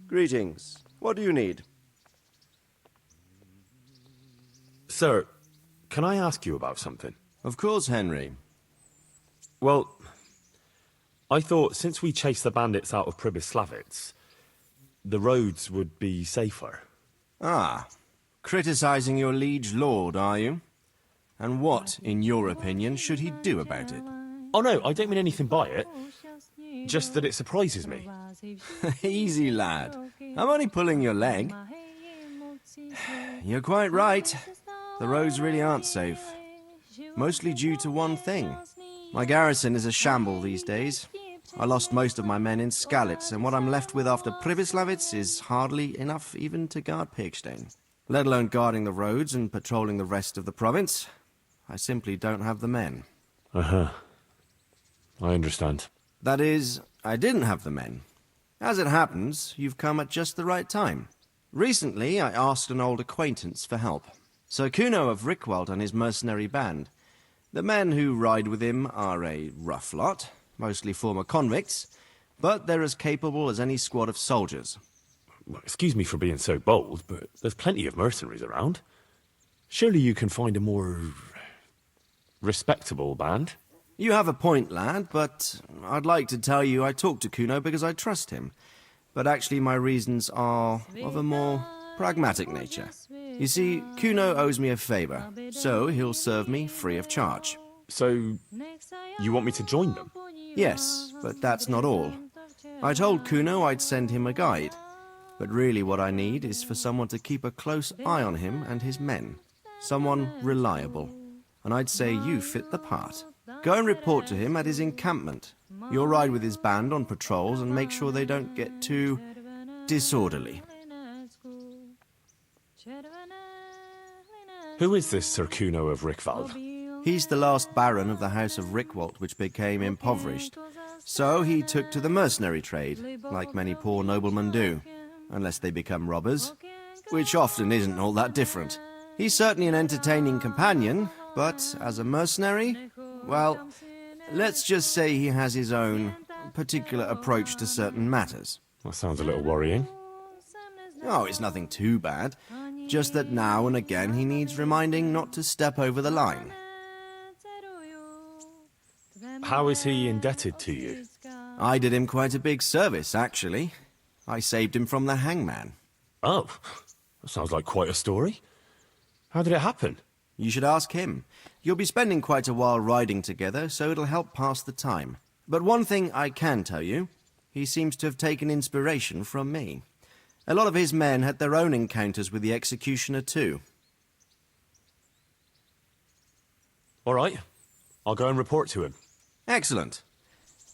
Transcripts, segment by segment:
Greetings. What do you need? Sir, can I ask you about something? Of course, Henry. Well, I thought since we chased the bandits out of Pribyslavitz, the roads would be safer. Ah, criticizing your liege lord, are you? And what, in your opinion, should he do about it? Oh no, I don't mean anything by it. Just that it surprises me. Easy, lad. I'm only pulling your leg. You're quite right. The roads really aren't safe. Mostly due to one thing. My garrison is a shamble these days. I lost most of my men in Skalitz, and what I'm left with after Pribyslavitz is hardly enough even to guard Pigstein. Let alone guarding the roads and patrolling the rest of the province. I simply don't have the men. Uh-huh. I understand. That is, I didn't have the men. As it happens, you've come at just the right time. Recently, I asked an old acquaintance for help. Sir Kuno of Rickwald and his mercenary band. The men who ride with him are a rough lot, mostly former convicts, but they're as capable as any squad of soldiers. Well, excuse me for being so bold, but there's plenty of mercenaries around. Surely you can find a more respectable band? You have a point, lad, but I'd like to tell you I talked to Kuno because I trust him. But actually my reasons are of a more pragmatic nature. You see, Kuno owes me a favor, so he'll serve me free of charge. So, you want me to join them? Yes, but that's not all. I told Kuno I'd send him a guide, but really what I need is for someone to keep a close eye on him and his men. Someone reliable. And I'd say you fit the part. Go and report to him at his encampment. You'll ride with his band on patrols and make sure they don't get too disorderly. Who is this Sir Kuno of Rickwald? He's the last baron of the House of Rickwald, which became impoverished. So he took to the mercenary trade, like many poor noblemen do, unless they become robbers, which often isn't all that different. He's certainly an entertaining companion, but as a mercenary, well, let's just say he has his own particular approach to certain matters. That sounds a little worrying. Oh, it's nothing too bad. Just that now and again he needs reminding not to step over the line. How is he indebted to you? I did him quite a big service, actually. I saved him from the hangman. Oh, that sounds like quite a story. How did it happen? You should ask him. You'll be spending quite a while riding together, so it'll help pass the time. But one thing I can tell you, he seems to have taken inspiration from me. A lot of his men had their own encounters with the executioner too. All right, I'll go and report to him. Excellent.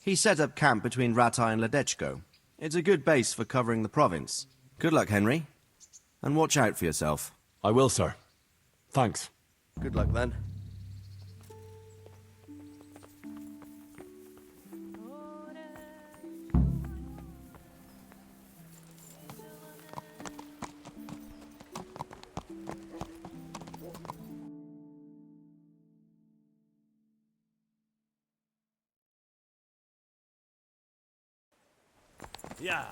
He set up camp between Ratai and Ledechko. It's a good base for covering the province. Good luck, Henry. And watch out for yourself. I will, sir. Thanks. Good luck, then. Yeah.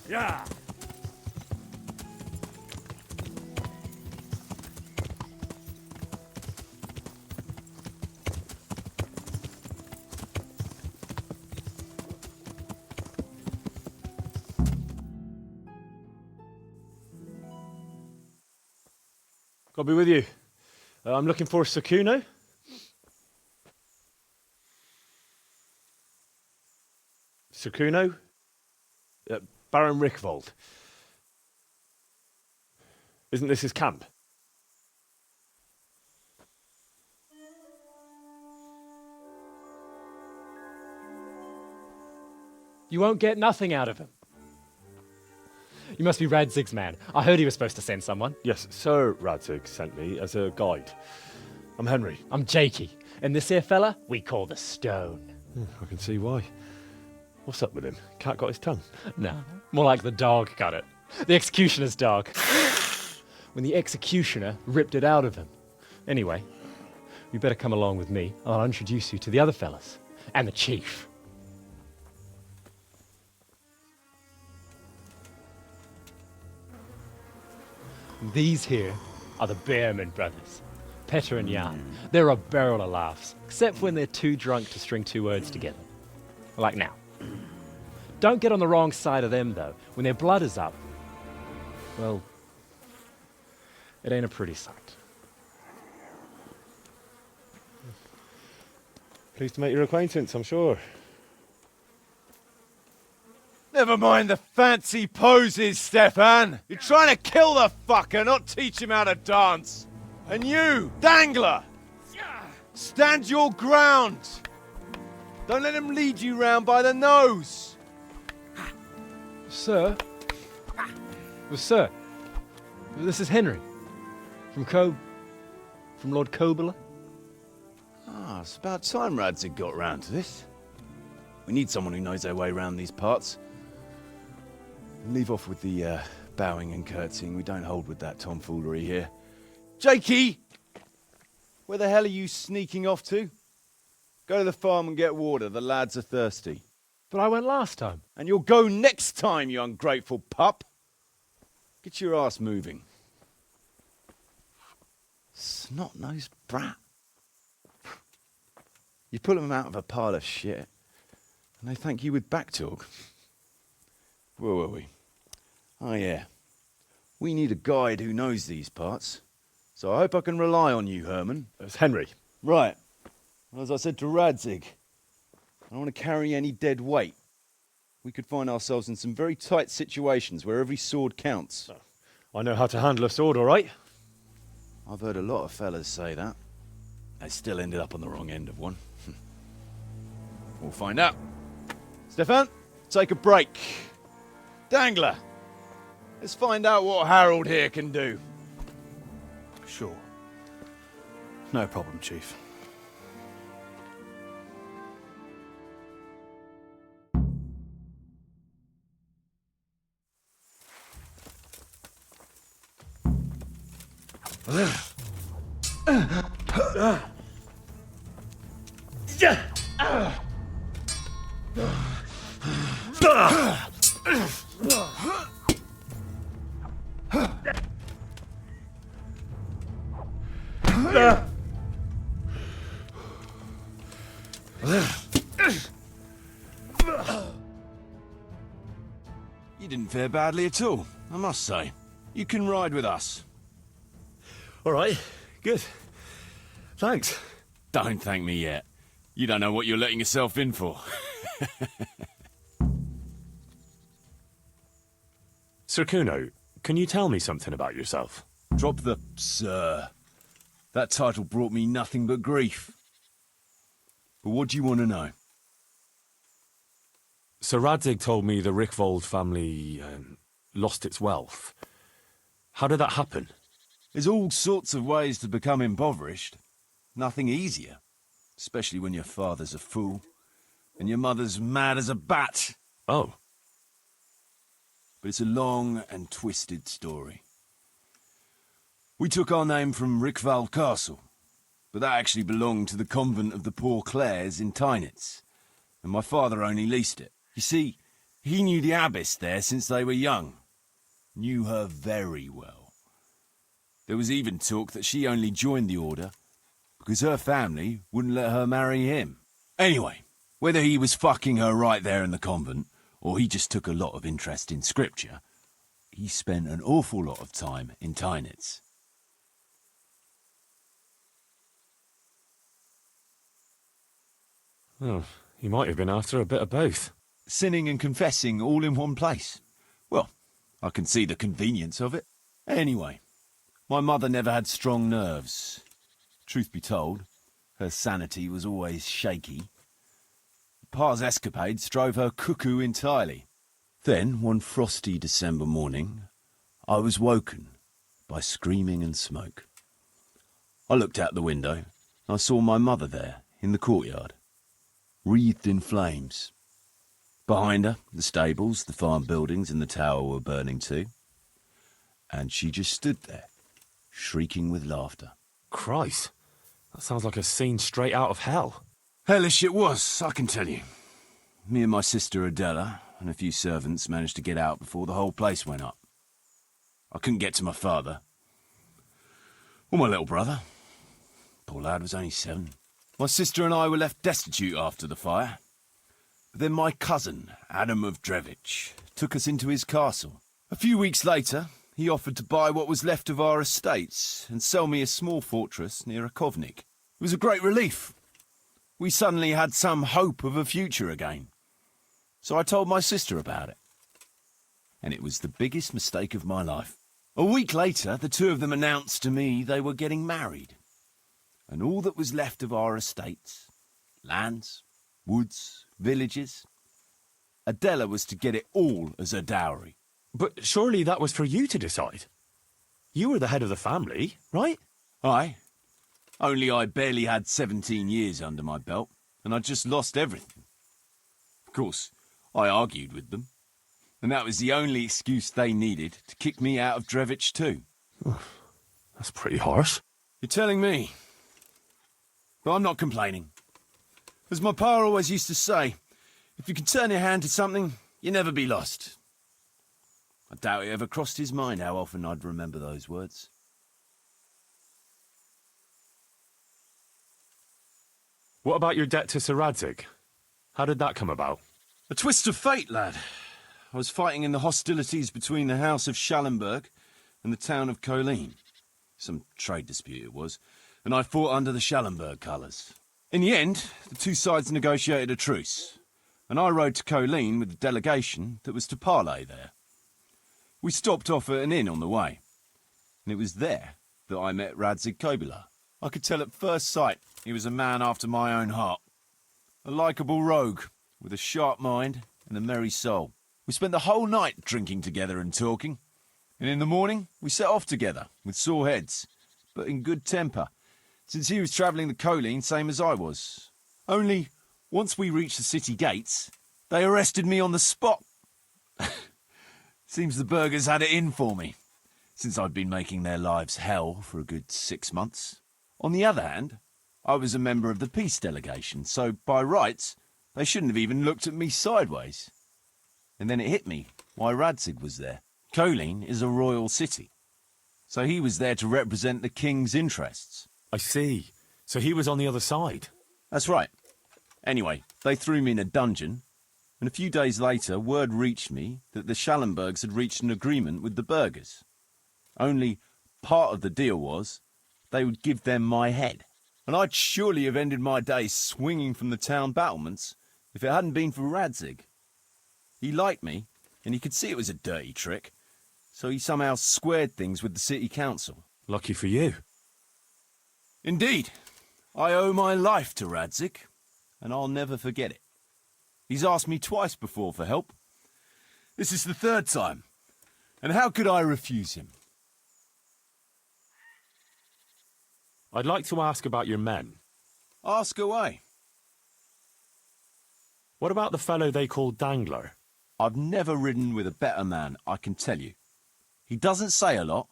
Yeah. God be with you. I'm looking for Sir Kuno. Sir Kuno? Baron Rickvold. Isn't this his camp? You won't get nothing out of him. You must be Radzig's man. I heard he was supposed to send someone. Yes, Sir Radzig sent me as a guide. I'm Henry. I'm Jakey. And this here fella, we call the Stone. I can see why. What's up with him? Cat got his tongue? No, more like the dog got it. The executioner's dog. When the executioner ripped it out of him. Anyway, you better come along with me. I'll introduce you to the other fellas. And the chief. These here are the Bearman brothers, Petter and Jan. They're a barrel of laughs, except when they're too drunk to string two words together. Like now. Don't get on the wrong side of them, though. When their blood is up, well, it ain't a pretty sight. Pleased to make your acquaintance, I'm sure. Never mind the fancy poses, Stefan. You're trying to kill the fucker, not teach him how to dance. And you, Dangler, stand your ground. Don't let him lead you round by the nose. Sir? Well, sir, this is Henry. From Lord Kobler. Ah, it's about time Radzig got round to this. We need someone who knows their way around these parts. Leave off with the bowing and curtsying. We don't hold with that tomfoolery here. Jakey! Where the hell are you sneaking off to? Go to the farm and get water. The lads are thirsty. But I went last time. And you'll go next time, you ungrateful pup. Get your ass moving. Snot-nosed brat. You pull them out of a pile of shit, and they thank you with back talk. Where were we? Oh yeah. We need a guide who knows these parts. So I hope I can rely on you, Herman. It's Henry. Right. Well, as I said to Radzig, I don't want to carry any dead weight. We could find ourselves in some very tight situations where every sword counts. I know how to handle a sword, all right? I've heard a lot of fellas say that. They still ended up on the wrong end of one. We'll find out. Stefan, take a break. Dangler, let's find out what Harold here can do. Sure. No problem, Chief. You didn't fare badly at all, I must say. You can ride with us. All right, good. Thanks. Don't thank me yet. You don't know what you're letting yourself in for. Sir Kuno, can you tell me something about yourself? Drop the sir. That title brought me nothing but grief. But what do you want to know? Sir Radzig told me the Rickvold family lost its wealth. How did that happen? There's all sorts of ways to become impoverished. Nothing easier. Especially when your father's a fool. And your mother's mad as a bat. Oh. But it's a long and twisted story. We took our name from Rickvold Castle. But that actually belonged to the convent of the Poor Clares in Tynitz. And my father only leased it. You see, he knew the abbess there since they were young. Knew her very well. There was even talk that she only joined the order because her family wouldn't let her marry him. Anyway, whether he was fucking her right there in the convent, or he just took a lot of interest in scripture, he spent an awful lot of time in Tynitz. Oh, he might have been after a bit of both. sinning and confessing all in one place. Well, I can see the convenience of it. Anyway, my mother never had strong nerves. Truth be told, her sanity was always shaky. Pa's escapades drove her cuckoo entirely. Then, one frosty December morning, I was woken by screaming and smoke. I looked out the window and I saw my mother there in the courtyard, wreathed in flames. Behind her, the stables, the farm buildings and the tower were burning too. And she just stood there, shrieking with laughter. Christ, that sounds like a scene straight out of hell. Hellish it was, I can tell you. Me and my sister Adela and a few servants managed to get out before the whole place went up. I couldn't get to my father. Or my little brother. Poor lad was only 7. My sister and I were left destitute after the fire. But then my cousin, Adam of Drevich, took us into his castle. A few weeks later, he offered to buy what was left of our estates and sell me a small fortress near a Kovnik. It was a great relief. We suddenly had some hope of a future again. So I told my sister about it. And it was the biggest mistake of my life. A week later, the two of them announced to me they were getting married. And all that was left of our estates, lands, woods, villages, Adela was to get it all as a dowry. But surely that was for you to decide. You were the head of the family, right? Aye. Only I barely had 17 years under my belt, and I'd just lost everything. Of course, I argued with them, and that was the only excuse they needed to kick me out of Drevich too. That's pretty harsh. You're telling me. But I'm not complaining. As my pa always used to say, if you can turn your hand to something, you never be lost. I doubt it ever crossed his mind how often I'd remember those words. What about your debt to Sir Radzig? How did that come about? A twist of fate, lad. I was fighting in the hostilities between the House of Schallenberg and the town of Colleen. Some trade dispute it was, and I fought under the Schallenberg colours. In the end, the two sides negotiated a truce, and I rode to Colleen with the delegation that was to parley there. We stopped off at an inn on the way, and it was there that I met Radzig Kobyla. I could tell at first sight he was a man after my own heart. A likeable rogue, with a sharp mind and a merry soul. We spent the whole night drinking together and talking, and in the morning we set off together, with sore heads, but in good temper, since he was travelling the Colleen same as I was. Only, once we reached the city gates, they arrested me on the spot. Seems the burghers had it in for me, since I'd been making their lives hell for a good 6 months. On the other hand, I was a member of the peace delegation, so by rights, they shouldn't have even looked at me sideways. And then it hit me why Radzig was there. Colleen is a royal city, so he was there to represent the king's interests. I see. So he was on the other side. That's right. Anyway, they threw me in a dungeon, and a few days later word reached me that the Schallenbergs had reached an agreement with the burghers. Only part of the deal was they would give them my head. And I'd surely have ended my days swinging from the town battlements if it hadn't been for Radzig. He liked me, and he could see it was a dirty trick, so he somehow squared things with the city council. Lucky for you. Indeed. I owe my life to Radzig, and I'll never forget it. He's asked me twice before for help. This is the 3rd time, and how could I refuse him? I'd like to ask about your men. Ask away. What about the fellow they call Dangler? I've never ridden with a better man, I can tell you. He doesn't say a lot,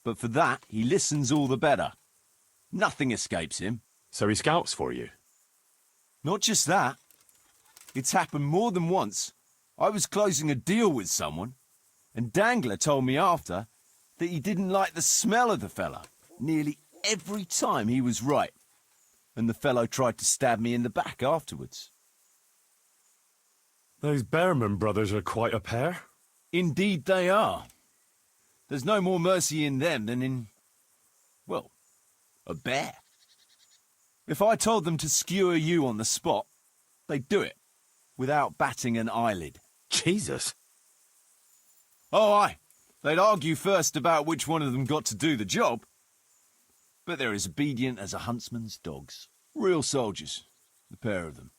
but for that, he listens all the better. Nothing escapes him. So he scouts for you? Not just that. It's happened more than once. I was closing a deal with someone, and Dangler told me after that he didn't like the smell of the fella nearly every time he was right, and the fellow tried to stab me in the back afterwards. Those Behrman brothers are quite a pair. Indeed they are. There's no more mercy in them than in, well, a bear. If I told them to skewer you on the spot, they'd do it. without batting an eyelid. Jesus. Oh, aye. They'd argue first about which one of them got to do the job. But they're as obedient as a huntsman's dogs. Real soldiers, the pair of them.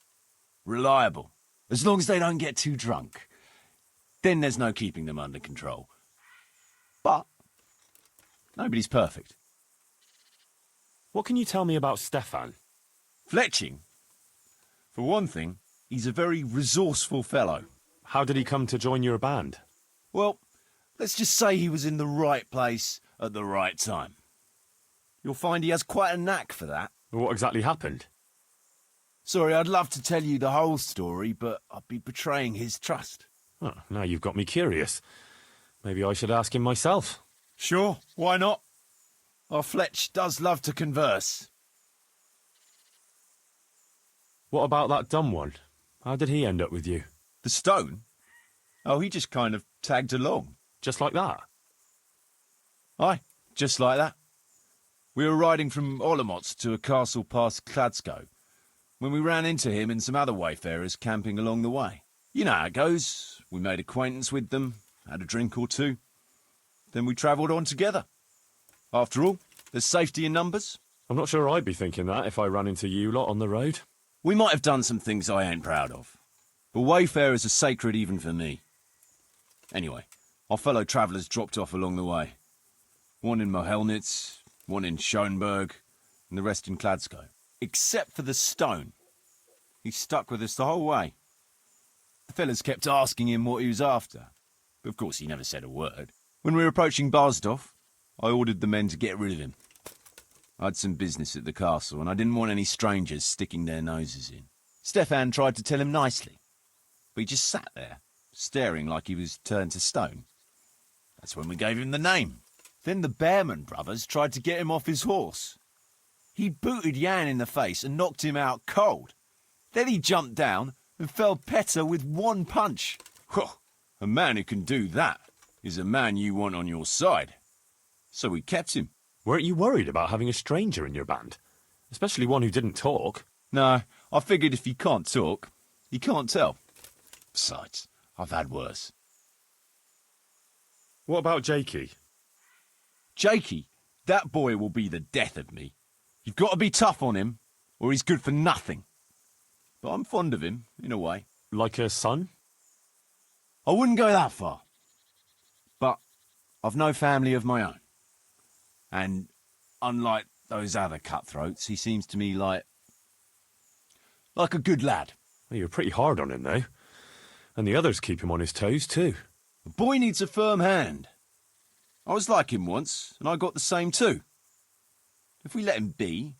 Reliable, as long as they don't get too drunk. Then there's no keeping them under control. But nobody's perfect. What can you tell me about Stefan? Fletching, for one thing, he's a very resourceful fellow. How did he come to join your band? Well, let's just say he was in the right place at the right time. You'll find he has quite a knack for that. What exactly happened? Sorry, I'd love to tell you the whole story, but I'd be betraying his trust. Oh, now you've got me curious. Maybe I should ask him myself. Sure, why not? Our Fletch does love to converse. What about that dumb one? How did he end up with you? The stone? Oh, he just kind of tagged along. Just like that? Aye, just like that. We were riding from Olomouc to a castle past Kladsko when we ran into him and some other wayfarers camping along the way. You know how it goes. We made acquaintance with them, had a drink or two. Then we travelled on together. After all, there's safety in numbers. I'm not sure I'd be thinking that if I ran into you lot on the road. We might have done some things I ain't proud of, but wayfarers are sacred even for me. Anyway, our fellow travellers dropped off along the way. One in Mohelnitz, one in Schoenberg, and the rest in Kladsko. Except for the stone. He stuck with us the whole way. The fellas kept asking him what he was after, but of course he never said a word. When we were approaching Barsdorf, I ordered the men to get rid of him. I had some business at the castle, and I didn't want any strangers sticking their noses in. Stefan tried to tell him nicely, but he just sat there, staring like he was turned to stone. That's when we gave him the name. Then the Bearman brothers tried to get him off his horse. He booted Jan in the face and knocked him out cold. Then he jumped down and felled Petter with one punch. Well, a man who can do that is a man you want on your side. So we kept him. Weren't you worried about having a stranger in your band? Especially one who didn't talk. No, I figured if he can't talk, he can't tell. Besides, I've had worse. What about Jakey? Jakey, that boy will be the death of me. You've got to be tough on him, or he's good for nothing. But I'm fond of him, in a way. Like a son? I wouldn't go that far. But I've no family of my own. And unlike those other cutthroats, he seems to me like a good lad. Well, you're pretty hard on him, though. And the others keep him on his toes, too. A boy needs a firm hand. I was like him once, and I got the same too. If we let him be,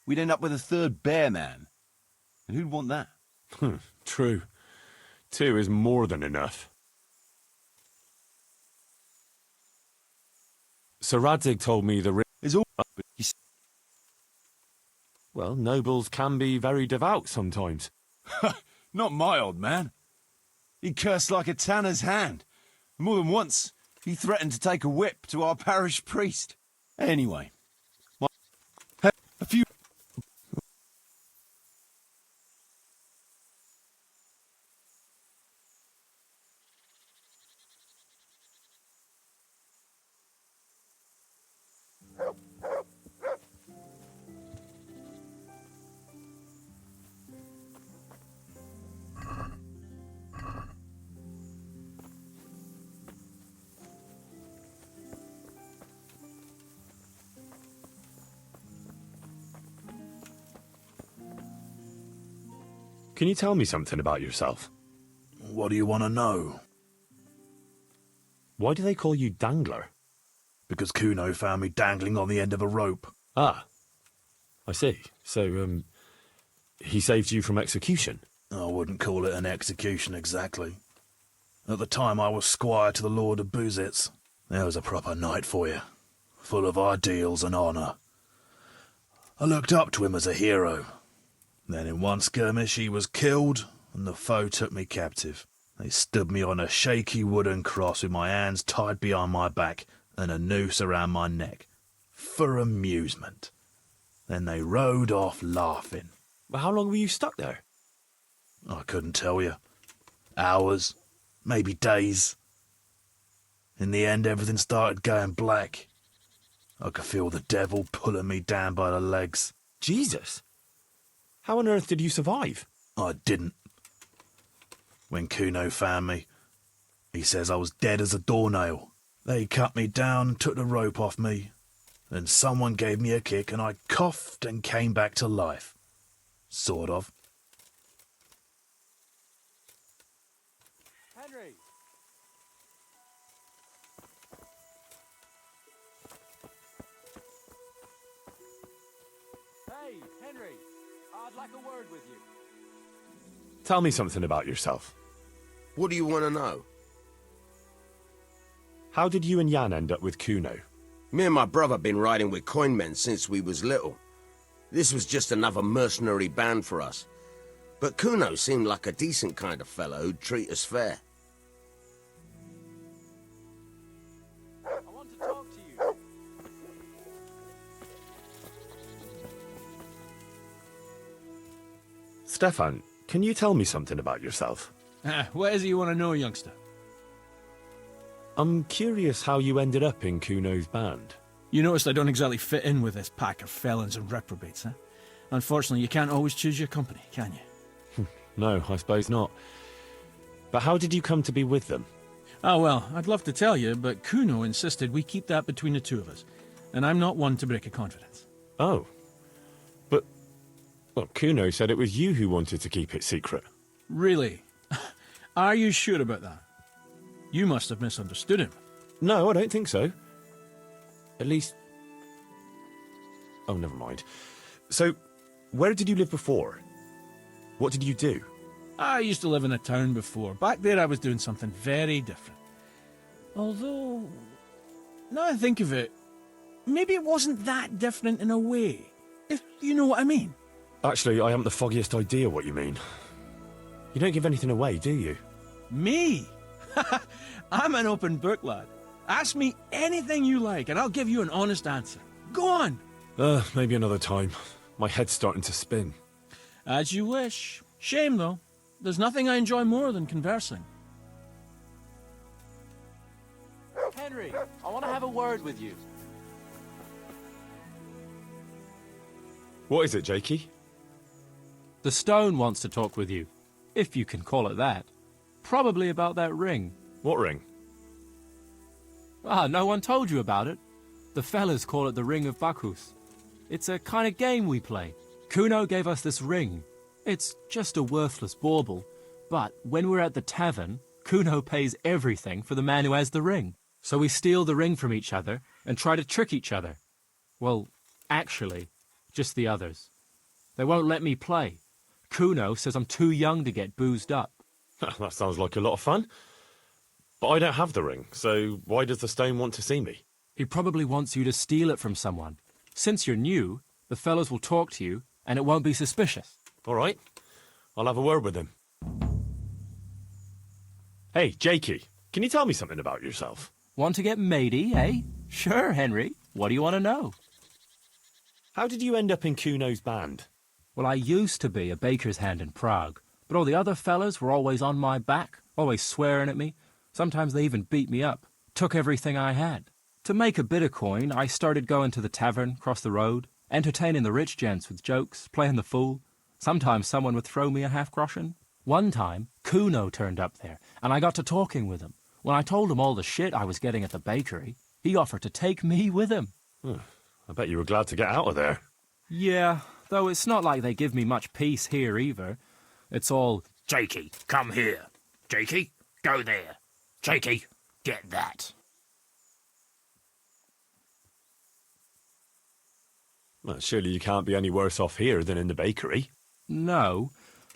we'd end up with a third bear man. And who'd want that? True. 2 is more than enough. Sir Radzig told me the... Is all... But he's... Well, nobles can be very devout sometimes. Not my old man. He cursed like a tanner's hand. More than once, he threatened to take a whip to our parish priest. Anyway, a few... Can you tell me something about yourself? What do you want to know? Why do they call you Dangler? Because Kuno found me dangling on the end of a rope. Ah, I see. So, he saved you from execution? I wouldn't call it an execution exactly. At the time I was squire to the Lord of Buzitz. There was a proper knight for you, full of ideals and honour. I looked up to him as a hero. Then in one skirmish he was killed, and the foe took me captive. They stood me on a shaky wooden cross with my hands tied behind my back and a noose around my neck, for amusement. Then they rode off laughing. Well, how long were you stuck there? I couldn't tell you. Hours, maybe days. In the end, everything started going black. I could feel the devil pulling me down by the legs. Jesus! How on earth did you survive? I didn't. When Kuno found me, he says I was dead as a doornail. They cut me down and took the rope off me. Then someone gave me a kick and I coughed and came back to life. Sort of. Henry! Hey, Henry! I'd like a word with you. Tell me something about yourself. What do you want to know? How did you and Jan end up with Kuno? Me and my brother been riding with coin men since we was little. This was just another mercenary band for us. But Kuno seemed like a decent kind of fellow who'd treat us fair. I want to talk to you. Stefan, can you tell me something about yourself? What is it you want to know, youngster? I'm curious how you ended up in Kuno's band. You noticed I don't exactly fit in with this pack of felons and reprobates, huh? Unfortunately, you can't always choose your company, can you? No, I suppose not. But how did you come to be with them? Ah, well, I'd love to tell you, but Kuno insisted we keep that between the two of us. And I'm not one to break a confidence. Oh. But, well, Kuno said it was you who wanted to keep it secret. Really? Are you sure about that? You must have misunderstood him. No, I don't think so. At least... Oh, never mind. So, where did you live before? What did you do? I used to live in a town before. Back there I was doing something very different. Although, now I think of it, maybe it wasn't that different in a way. If you know what I mean. Actually, I haven't the foggiest idea what you mean. You don't give anything away, do you? Me? I'm an open book, lad. Ask me anything you like, and I'll give you an honest answer. Go on. Maybe another time. My head's starting to spin. As you wish. Shame, though. There's nothing I enjoy more than conversing. Henry, I want to have a word with you. What is it, Jakey? The stone wants to talk with you, if you can call it that. Probably about that ring. What ring? Ah, no one told you about it. The fellas call it the Ring of Bacchus. It's a kind of game we play. Kuno gave us this ring. It's just a worthless bauble. But when we're at the tavern, Kuno pays everything for the man who has the ring. So we steal the ring from each other and try to trick each other. Well, actually, just the others. They won't let me play. Kuno says I'm too young to get boozed up. That sounds like a lot of fun. But I don't have the ring, so why does the stone want to see me? He probably wants you to steal it from someone. Since you're new, the fellows will talk to you, and it won't be suspicious. All right. I'll have a word with him. Hey, Jakey, can you tell me something about yourself? Want to get matey, eh? Sure, Henry. What do you want to know? How did you end up in Kuno's band? Well, I used to be a baker's hand in Prague, but all the other fellas were always on my back, always swearing at me. Sometimes they even beat me up, took everything I had. To make a bit of coin, I started going to the tavern across the road, entertaining the rich gents with jokes, playing the fool. Sometimes someone would throw me a half-groschen. One time, Kuno turned up there, and I got to talking with him. When I told him all the shit I was getting at the bakery, he offered to take me with him. I bet you were glad to get out of there. Yeah, though it's not like they give me much peace here either. It's all, Jakey, come here. Jakey, go there. Jakey, get that. Well, surely you can't be any worse off here than in the bakery. no.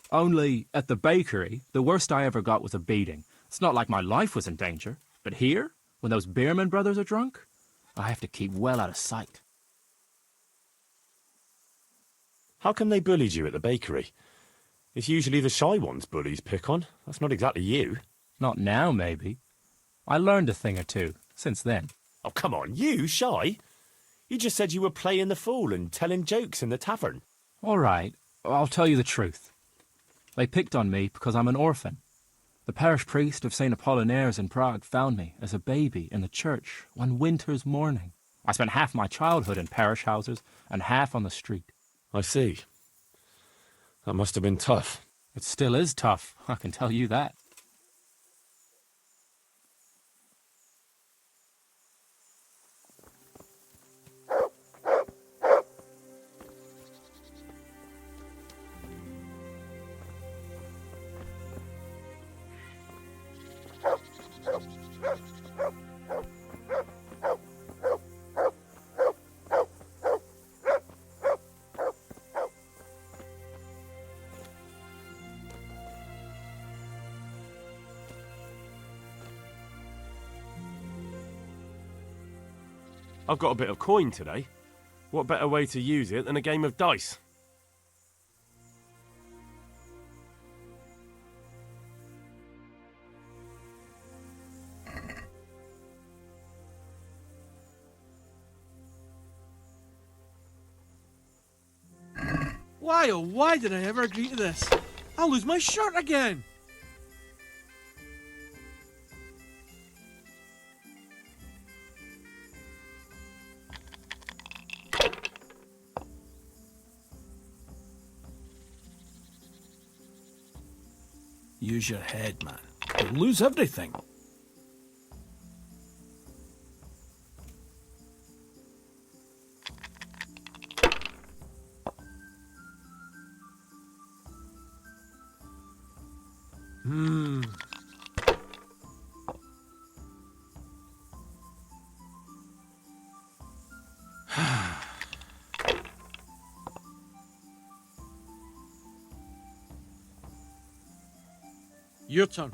Only, at the bakery, the worst I ever got was a beating. It's not like my life was in danger. But here, when those Beerman brothers are drunk, I have to keep well out of sight. How come they bullied you at the bakery? It's usually the shy ones bullies pick on. That's not exactly you. Not now, maybe. I learned a thing or two since then. Oh, come on, you shy? You just said you were playing the fool and telling jokes in the tavern. All right, I'll tell you the truth. They picked on me because I'm an orphan. The parish priest of St. Apollinaires in Prague found me as a baby in the church one winter's morning. I spent half my childhood in parish houses and half on the street. I see. That must have been tough. It still is tough, I can tell you that. I've got a bit of coin today. What better way to use it than a game of dice? Why, oh why did I ever agree to this? I'll lose my shirt again! Use your head, man. You'll lose everything. Your turn.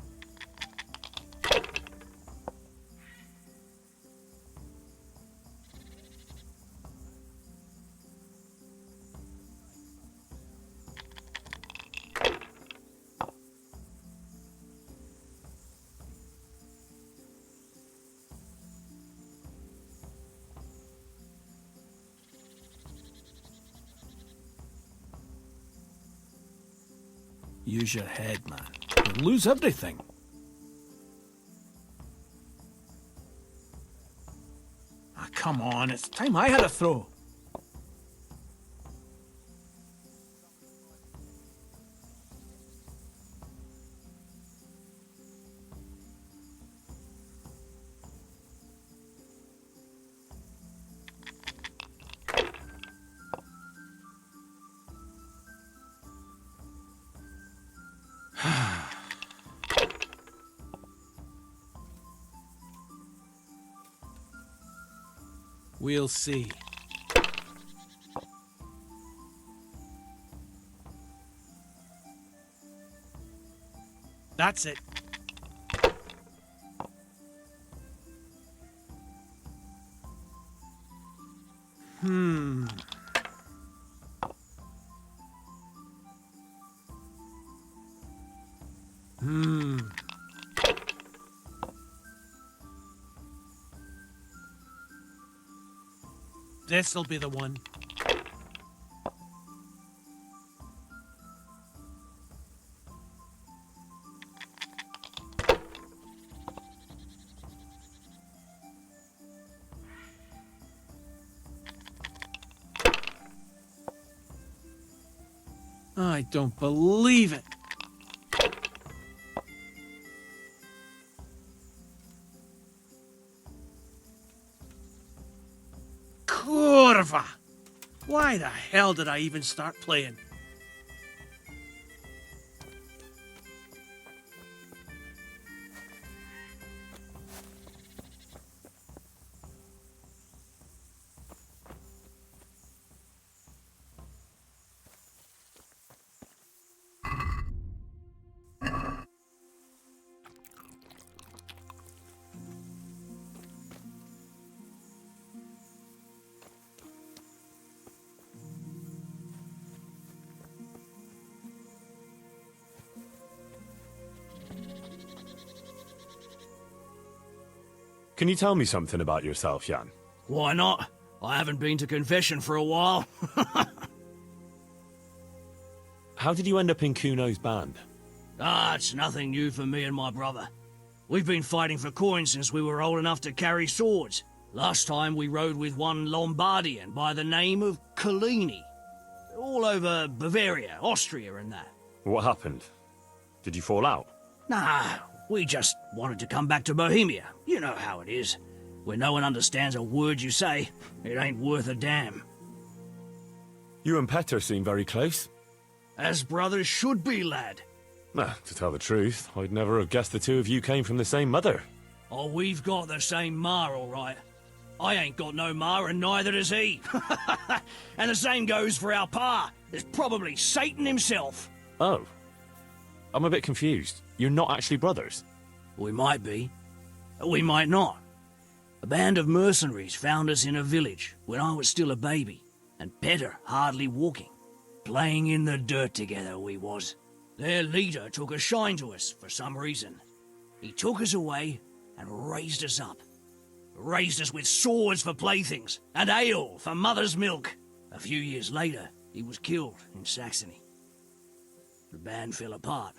Use your head, man. You'll lose everything. Ah, come on, it's time I had a throw. We'll see. That's it. Hmm. This'll be the one. I don't believe it. Curva! Why the hell did I even start playing? Can you tell me something about yourself, Jan? Why not? I haven't been to confession for a while. How did you end up in Kuno's band? Ah, it's nothing new for me and my brother. We've been fighting for coins since we were old enough to carry swords. Last time we rode with one Lombardian by the name of Collini. All over Bavaria, Austria and that. What happened? Did you fall out? Nah, we just wanted to come back to Bohemia. You know how it is. Where no one understands a word you say, it ain't worth a damn. You and Petter seem very close. As brothers should be, lad. Nah, to tell the truth, I'd never have guessed the two of you came from the same mother. Oh, we've got the same ma, all right. I ain't got no ma, and neither does he. And the same goes for our pa. It's probably Satan himself. Oh. I'm a bit confused. You're not actually brothers? We might be. We might not. A band of mercenaries found us in a village when I was still a baby, and Petter hardly walking. Playing in the dirt together we was. Their leader took a shine to us for some reason. He took us away and raised us up. Raised us with swords for playthings and ale for mother's milk. A few years later, he was killed in Saxony. The band fell apart,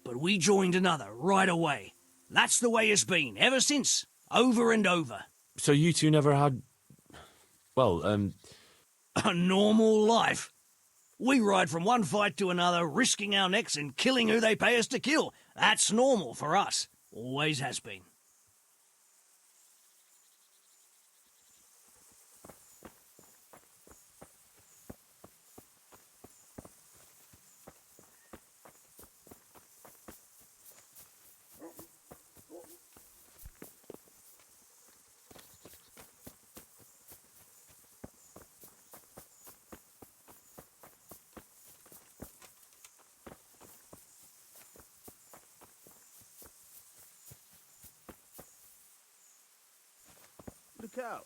but we joined another right away. That's the way it's been ever since, over and over. So you two never had... well, A normal life. We ride from one fight to another, risking our necks and killing who they pay us to kill. That's normal for us. Always has been. Look out.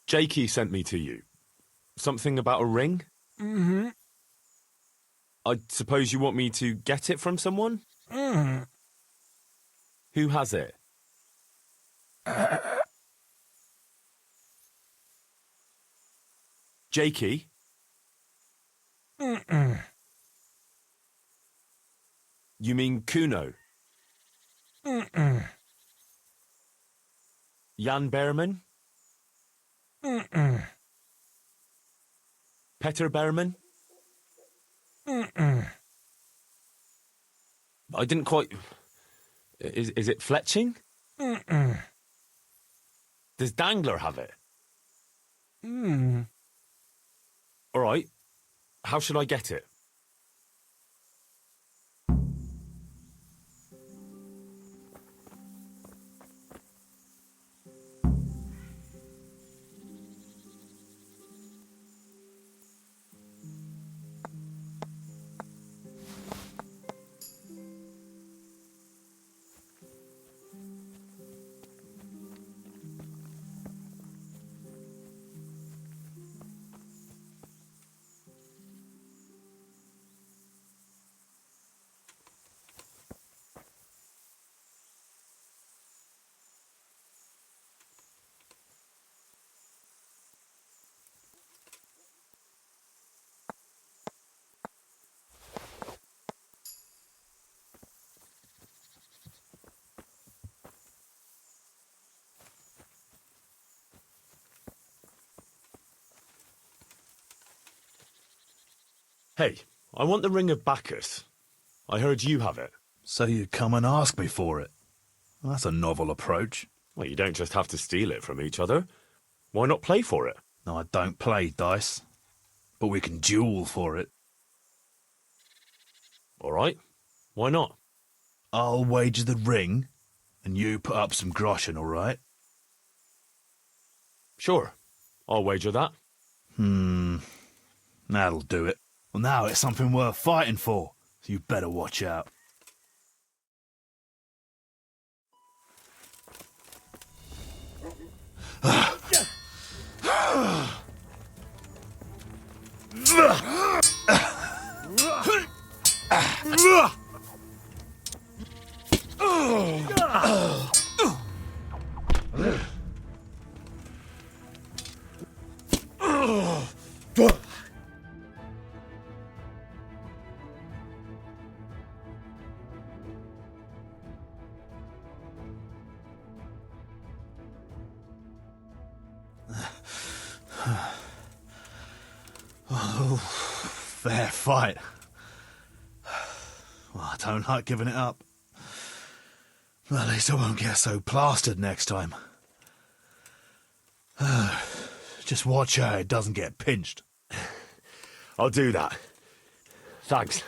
Jakey sent me to you. Something about a ring? Mm-hmm. I suppose you want me to get it from someone? Mm-hmm. Who has it? Jakey? Mm-mm. You mean Kuno? Mm-mm. Jan Behrman? Mm-mm. Petter Behrman? Mm-mm. I didn't quite... Is it Fletching? Mm-mm. Does Dangler have it? Mm. All right. How should I get it? Hey, I want the Ring of Bacchus. I heard you have it. So you come and ask me for it. That's a novel approach. Well, you don't just have to steal it from each other. Why not play for it? No, I don't play dice. But we can duel for it. All right. Why not? I'll wager the ring, and you put up some groschen, all right? Sure. I'll wager that. That'll do it. Well, now it's something worth fighting for, so you better watch out. Oh, fair fight. Well, I don't like giving it up. Well, at least I won't get so plastered next time. Just watch out it doesn't get pinched. I'll do that. Thanks.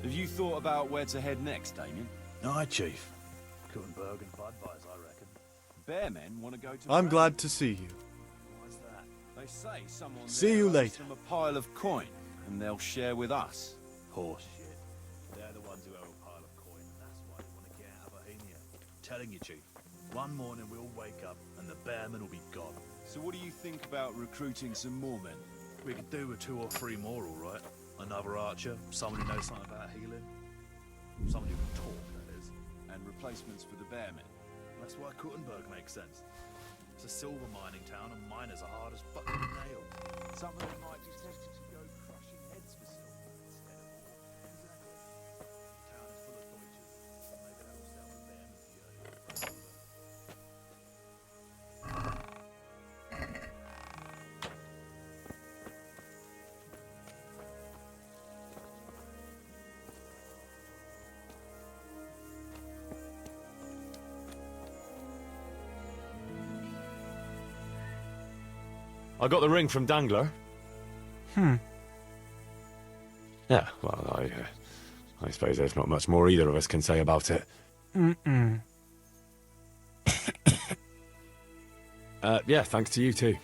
Have you thought about where to head next, Damien? Aye, Chief. Kuttenberg and Budweis, I reckon. Bearmen want to go to... I'm Brand- glad to see you. Why's that? They say someone See there you owes later. them a pile of coin, and they'll share with us. Horse shit. They're the ones who owe a pile of coin, and that's why they want to get out of Bohemia. Telling you, Chief. One morning we'll wake up, and the Bearmen will be gone. So what do you think about recruiting some more men? We could do with 2 or 3 more, all right. Another archer, someone who knows something about healing. Someone who can talk, that is. And replacements for the Bearmen? That's why Kuttenberg makes sense. It's a silver mining town, and miners are hard as fucking nails. Some of them might be tempted to go crushing heads for silver instead of ore. Exactly. The town is full of Deutsches, so maybe that'll sell the Bearmen for you. I got the ring from Dangler. Yeah, well, I suppose there's not much more either of us can say about it. Yeah, thanks to you too.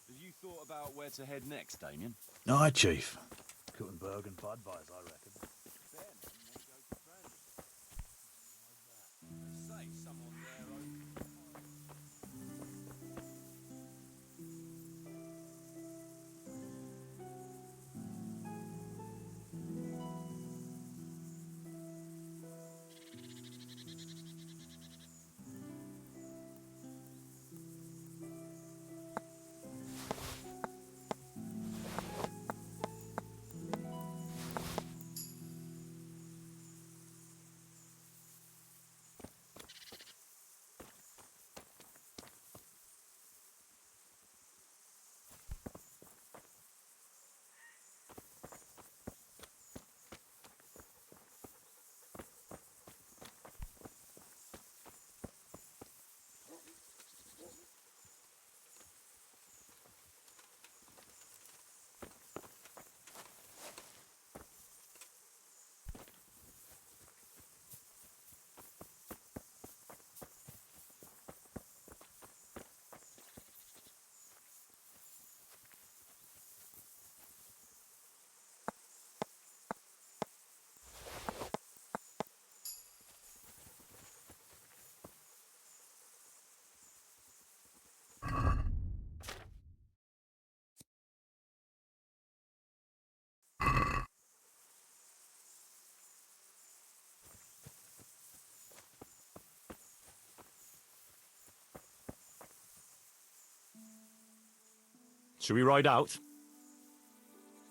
Have you thought about where to head next, Damien? Aye, Chief. Kuttenberg and Budweis, I reckon. Bearmen want to go to Brand. They say someone there owes... Should we ride out?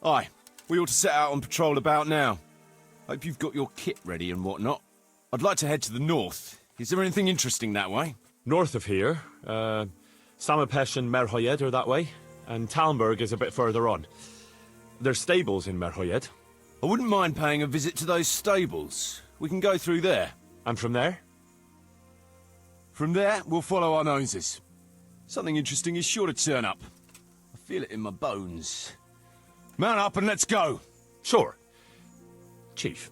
Aye, we ought to set out on patrol about now. Hope you've got your kit ready and whatnot. I'd like to head to the north. Is there anything interesting that way? North of here, Samapesh and Merhoyed are that way, and Talmberg is a bit further on. There's stables in Merhoyed. I wouldn't mind paying a visit to those stables. We can go through there. And from there? From there, we'll follow our noses. Something interesting is sure to turn up. I feel it in my bones. Mount up and let's go. Sure. Chief.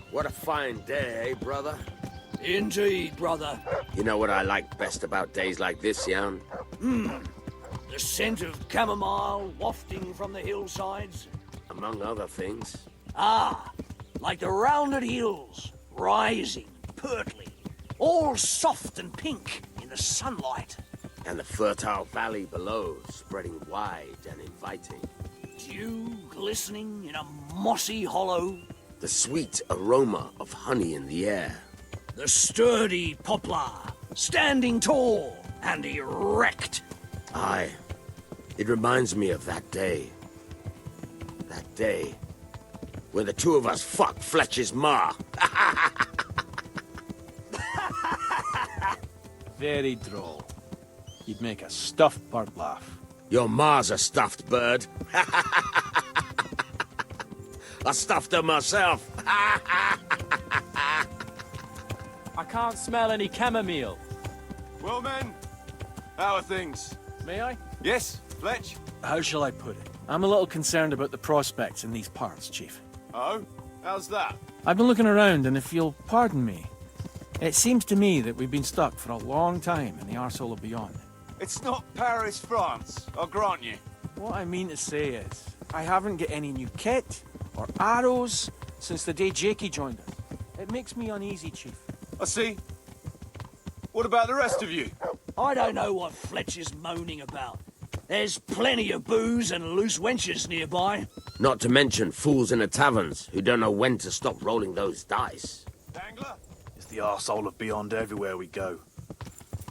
What a fine day, eh, brother? Indeed, brother. You know what I like best about days like this, Jan? The scent of chamomile wafting from the hillsides. Among other things. Ah, like the rounded hills, rising, purtling, all soft and pink in the sunlight. And the fertile valley below, spreading wide and inviting. Dew glistening in a mossy hollow. The sweet aroma of honey in the air. The sturdy poplar, standing tall and erect. Aye. It reminds me of that day. That day where the two of us fucked Fletcher's ma. Very droll. You'd make a stuffed bird laugh. Your ma's a stuffed bird. I stuffed her myself. I can't smell any chamomile. Well, men, how are things? May I? Yes, Fletch? How shall I put it? I'm a little concerned about the prospects in these parts, Chief. Oh? How's that? I've been looking around, and if you'll pardon me, it seems to me that we've been stuck for a long time in the arsehole of beyond. It's not Paris, France, I'll grant you. What I mean to say is, I haven't got any new kit or arrows since the day Jakey joined us. It makes me uneasy, Chief. I see. What about the rest of you? I don't know what Fletcher's moaning about. There's plenty of booze and loose wenches nearby. Not to mention fools in the taverns who don't know when to stop rolling those dice. Dangler? It's the arsehole of beyond everywhere we go.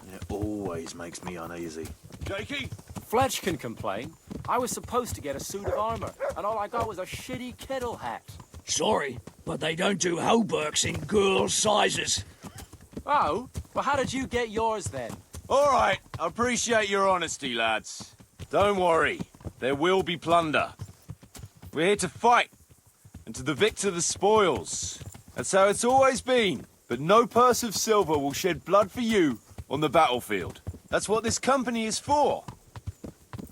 And it always makes me uneasy. Jakey? Fletch can complain. I was supposed to get a suit of armor, and all I got was a shitty kettle hat. Sorry, but they don't do hauberks in girl sizes. Oh? Well, how did you get yours then? All right, I appreciate your honesty, lads. Don't worry, there will be plunder. We're here to fight, and to the victor the spoils. That's how it's always been. But no purse of silver will shed blood for you on the battlefield. That's what this company is for.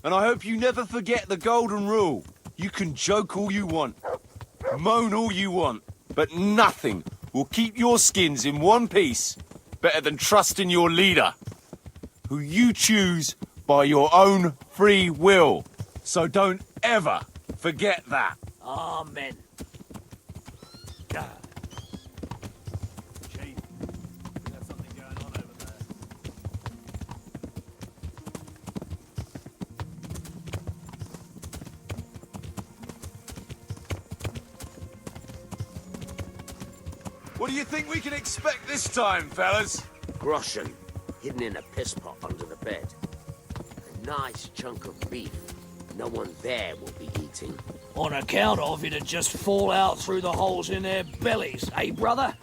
And I hope you never forget the golden rule. You can joke all you want, moan all you want, but nothing will keep your skins in one piece better than trusting your leader, who you choose by your own free will. So don't ever forget that. Amen. Chief, there's something going on over there. What do you think we can expect this time, fellas? Groschen, hidden in a piss pot under the bed. A nice chunk of beef no one there will be eating. On account of it'd just fall out through the holes in their bellies, eh, brother?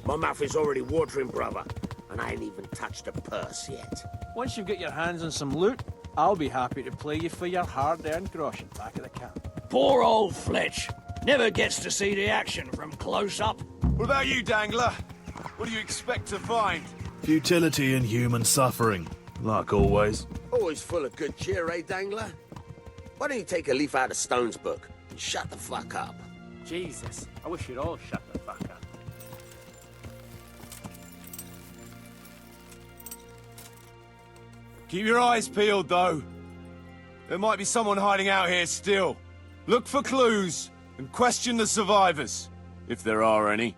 My mouth is already watering, brother, and I ain't even touched a purse yet. Once you've got your hands on some loot, I'll be happy to play you for your hard-earned groschen back at the camp. Poor old Fletch. Never gets to see the action from close up. What about you, Dangler? What do you expect to find? Futility and human suffering, like always. Always full of good cheer, eh, Dangler? Why don't you take a leaf out of Stone's book and shut the fuck up? Jesus, I wish you'd all shut the fuck up. Keep your eyes peeled, though. There might be someone hiding out here still. Look for clues and question the survivors, if there are any.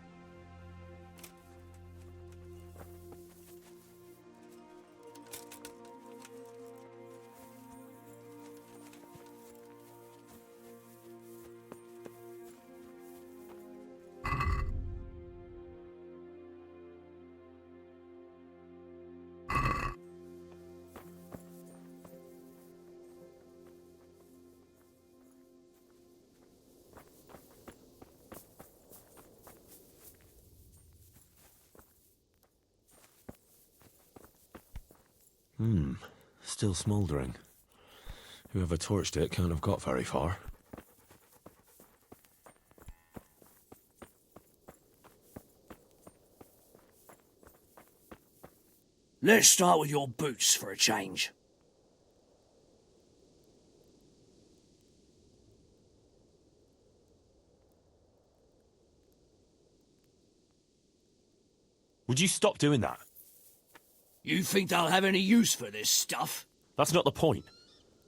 Still smouldering. Whoever torched it can't have got very far. Let's start with your boots for a change. Would you stop doing that? You think they'll have any use for this stuff? That's not the point.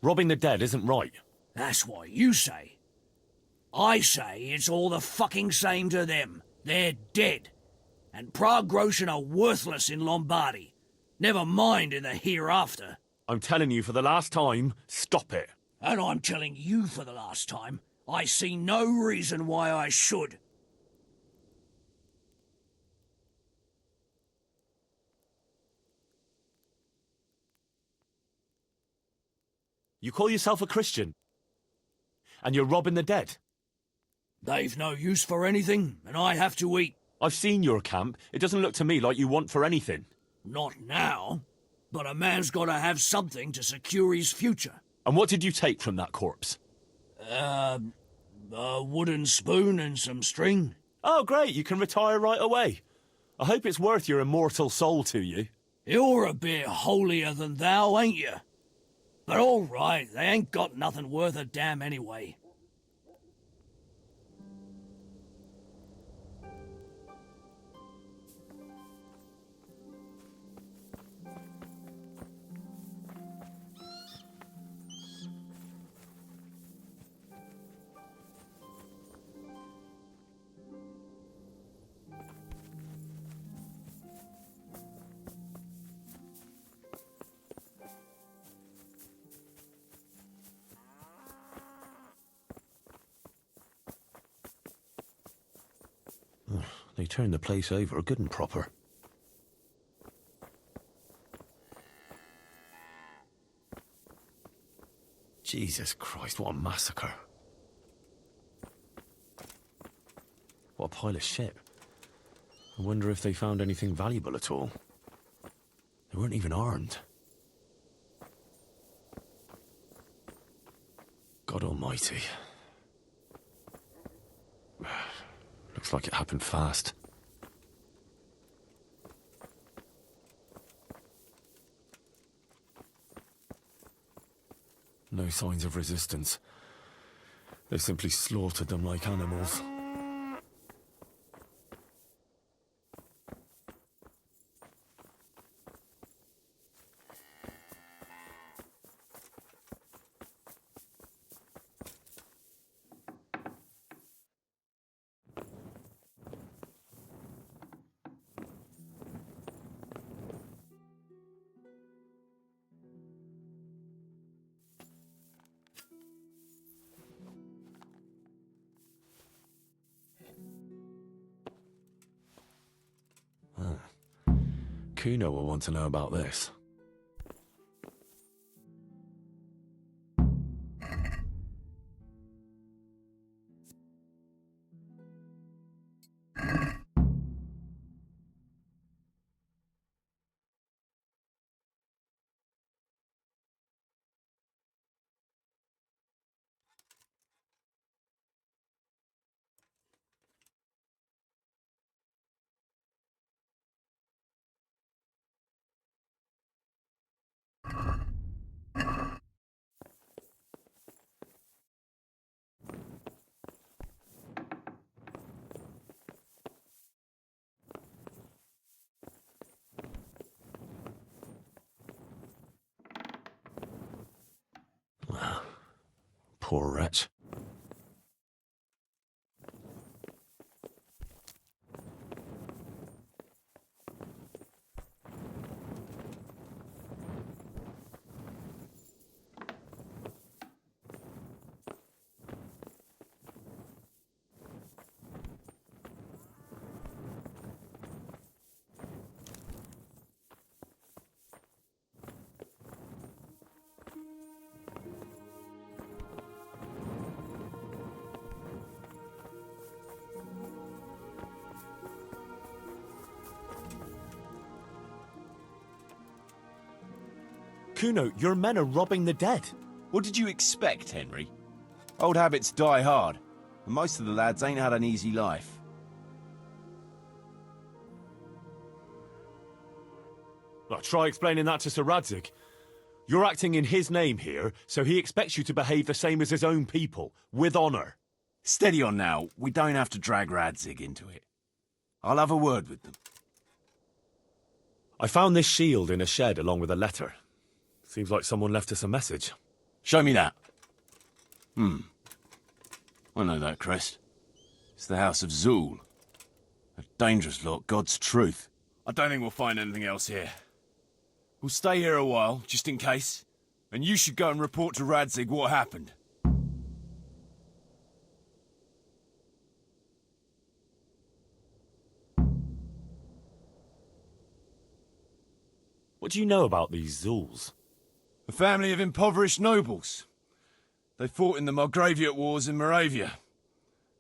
Robbing the dead isn't right. That's what you say. I say it's all the fucking same to them. They're dead. And Prague Groshen are worthless in Lombardy. Never mind in the hereafter. I'm telling you for the last time, stop it. And I'm telling you for the last time, I see no reason why I should. You call yourself a Christian, and you're robbing the dead. They've no use for anything, and I have to eat. I've seen your camp. It doesn't look to me like you want for anything. Not now, but a man's got to have something to secure his future. And what did you take from that corpse? A wooden spoon and some string. Oh, great, you can retire right away. I hope it's worth your immortal soul to you. You're a bit holier than thou, ain't you? But all right, they ain't got nothing worth a damn anyway. They turned the place over good and proper. Jesus Christ, what a massacre. What a pile of shit. I wonder if they found anything valuable at all. They weren't even armed. God almighty. Looks like it happened fast. No signs of resistance. They simply slaughtered them like animals. Kuno will want to know about this. Poor wretch. Kuno, your men are robbing the dead. What did you expect, Henry? Old habits die hard, and most of the lads ain't had an easy life. Well, try explaining that to Sir Radzig. You're acting in his name here, so he expects you to behave the same as his own people, with honour. Steady on now, we don't have to drag Radzig into it. I'll have a word with them. I found this shield in a shed along with a letter. Seems like someone left us a message. Show me that. I know that crest. It's the House of Zool. A dangerous lot, God's truth. I don't think we'll find anything else here. We'll stay here a while, just in case. And you should go and report to Radzig what happened. What do you know about these Zools? A family of impoverished nobles. They fought in the Margraviate Wars in Moravia.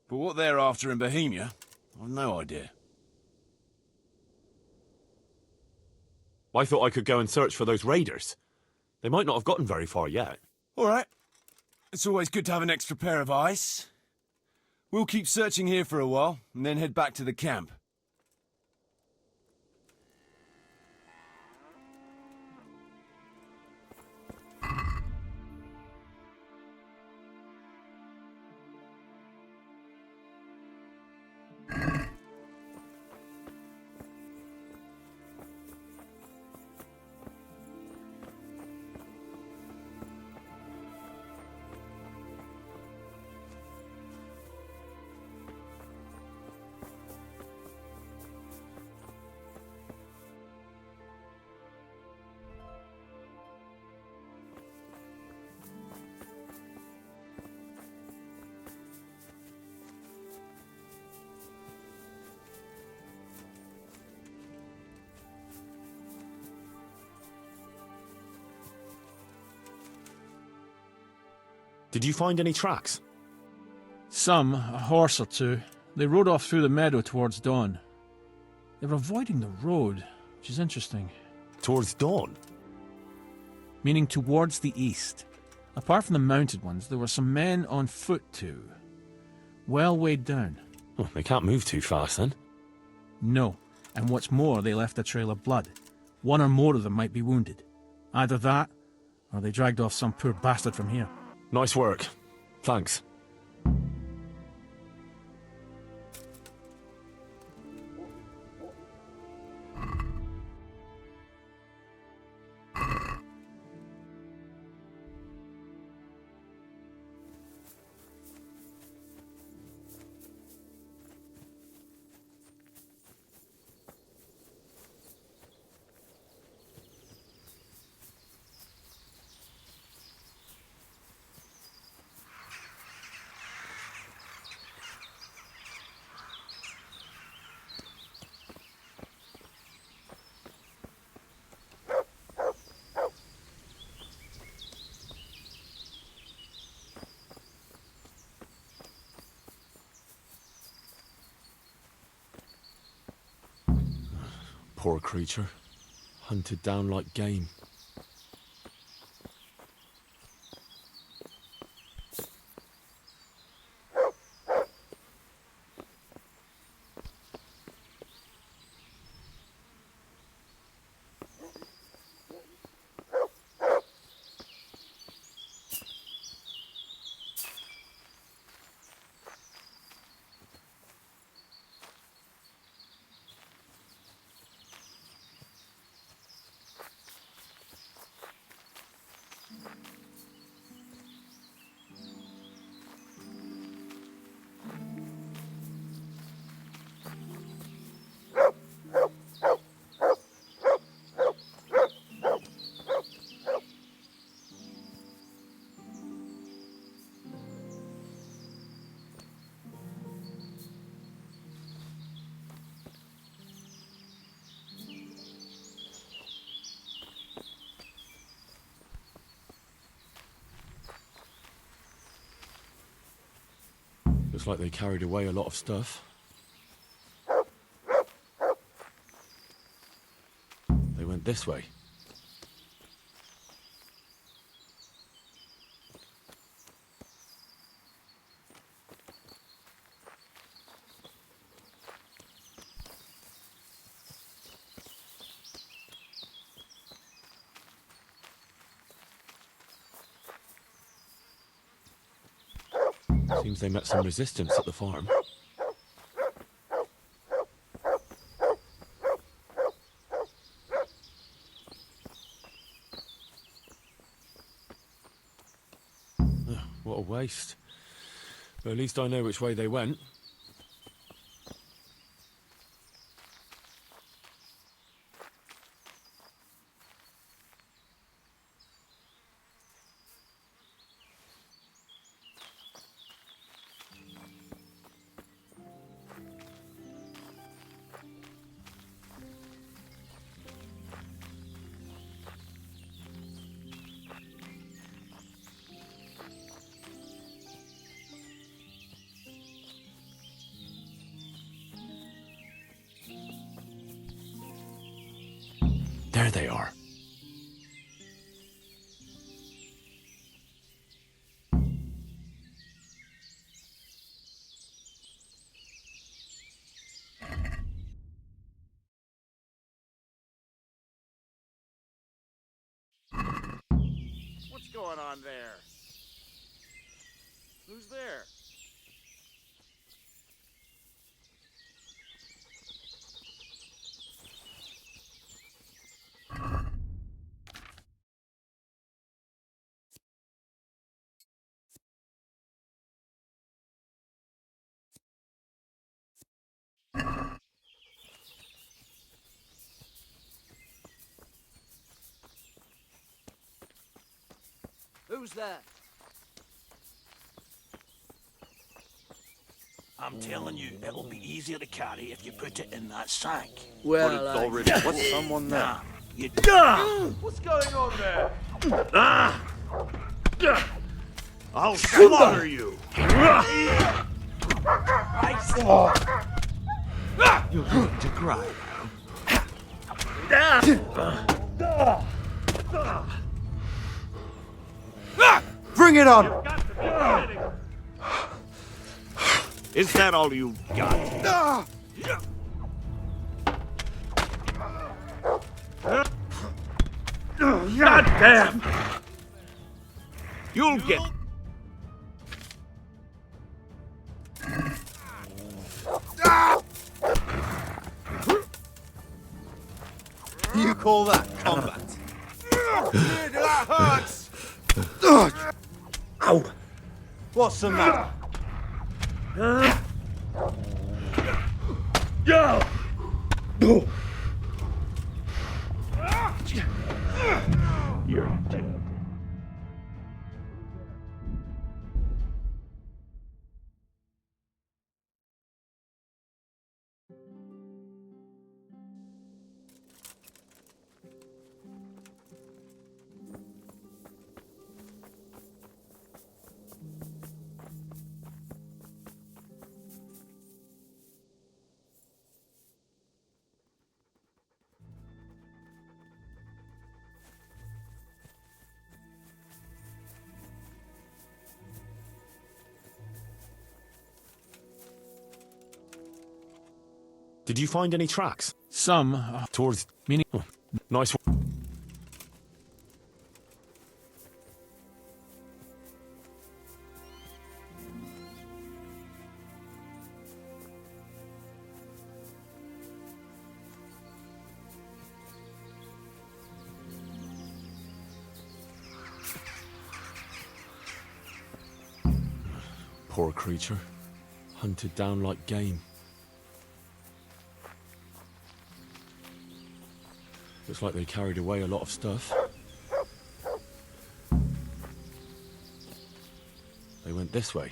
But what they're after in Bohemia, I've no idea. I thought I could go and search for those raiders. They might not have gotten very far yet. All right. It's always good to have an extra pair of eyes. We'll keep searching here for a while, and then head back to the camp. Did you find any tracks? Some, a horse or two. They rode off through the meadow towards dawn. They were avoiding the road, which is interesting. Towards dawn? Meaning towards the east. Apart from the mounted ones, there were some men on foot too. Well weighed down. Oh, they can't move too fast then. No, and what's more, they left a trail of blood. One or more of them might be wounded. Either that, or they dragged off some poor bastard from here. Nice work. Thanks. Poor creature. Hunted down like game. Looks like they carried away a lot of stuff. They went this way. Seems they met some resistance at the farm. Ugh, what a waste. But at least I know which way they went. There they are. What's going on there? Who's there? Who's that? I'm telling you, it'll be easier to carry if you put it in that sack. Well, But it's already... What's someone there? Nah, you... What's going on there? I'll slaughter you! You're going to cry. Bring it on! Is that all you got? God damn! You'll get... You call that combat? That hurts! Ow! What's the matter? You're dead. Did you find any tracks? Some, Towards... meaning... Oh, nice one. Poor creature. Hunted down like game. Looks like they carried away a lot of stuff. They went this way.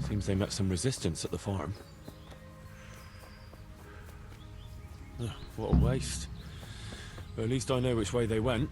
Seems they met some resistance at the farm. What a waste. But at least I know which way they went.